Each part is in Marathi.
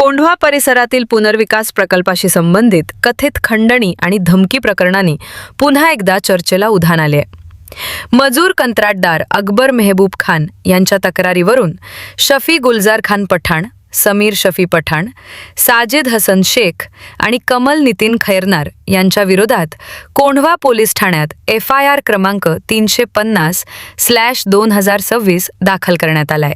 कोंढवा परिसरातील पुनर्विकास प्रकल्पाशी संबंधित कथित खंडणी आणि धमकी प्रकरणाने पुन्हा एकदा चर्चेला उधाण आले आहे. मजूर कंत्राटदार अकबर मेहबूब खान यांच्या तक्रारीवरून शफी गुलजार खान पठाण, समीर शफी पठाण, साजिद हसन शेख आणि कमल नितीन खैरनार यांच्या विरोधात कोंढवा पोलीस ठाण्यात FIR क्रमांक 350/2026 दाखल करण्यात आलाय.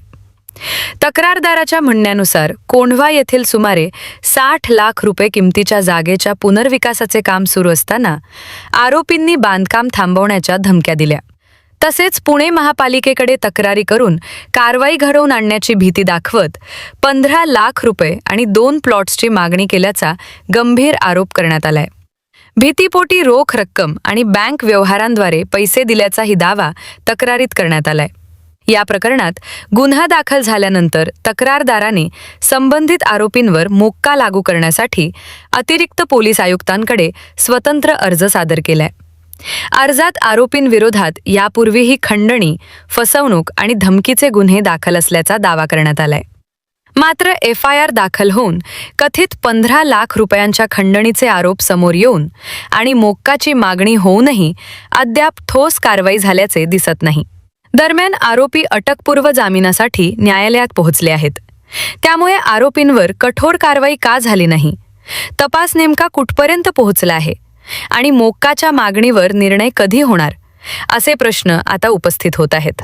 तक्रारदाराच्या म्हणण्यानुसार कोंढवा येथील सुमारे 60 लाख रुपये किमतीच्या जागेच्या पुनर्विकासाचे काम सुरू असताना आरोपींनी बांधकाम थांबवण्याच्या धमक्या दिल्या. तसेच पुणे महापालिकेकडे तक्रारी करून कारवाई घडवून आणण्याची भीती दाखवत 15 लाख रुपये आणि 2 प्लॉट्सची मागणी केल्याचा गंभीर आरोप करण्यात आलाय. भीतीपोटी रोख रक्कम आणि बँक व्यवहारांद्वारे पैसे दिल्याचाही दावा तक्रारीत करण्यात आलाय. या प्रकरणात गुन्हा दाखल झाल्यानंतर तक्रारदाराने संबंधित आरोपींवर मोक्का लागू करण्यासाठी अतिरिक्त पोलीस आयुक्तांकडे स्वतंत्र अर्ज सादर केलाय. अर्जात आरोपींविरोधात यापूर्वीही खंडणी, फसवणूक आणि धमकीचे गुन्हे दाखल असल्याचा दावा करण्यात आलाय. मात्र FIR दाखल होऊन कथित 15 लाख रुपयांच्या खंडणीचे आरोप समोर येऊन आणि मोक्काची मागणी होऊनही अद्याप ठोस कारवाई झाल्याचे दिसत नाही. दरम्यान आरोपी अटकपूर्व जामिनासाठी न्यायालयात पोहोचले आहेत. त्यामुळे आरोपींवर कठोर कारवाई का झाली नाही? तपास नेमका कुठपर्यंत पोहोचला आहे आणि मोक्काच्या मागणीवर निर्णय कधी होणार? असे प्रश्न आता उपस्थित होत आहेत.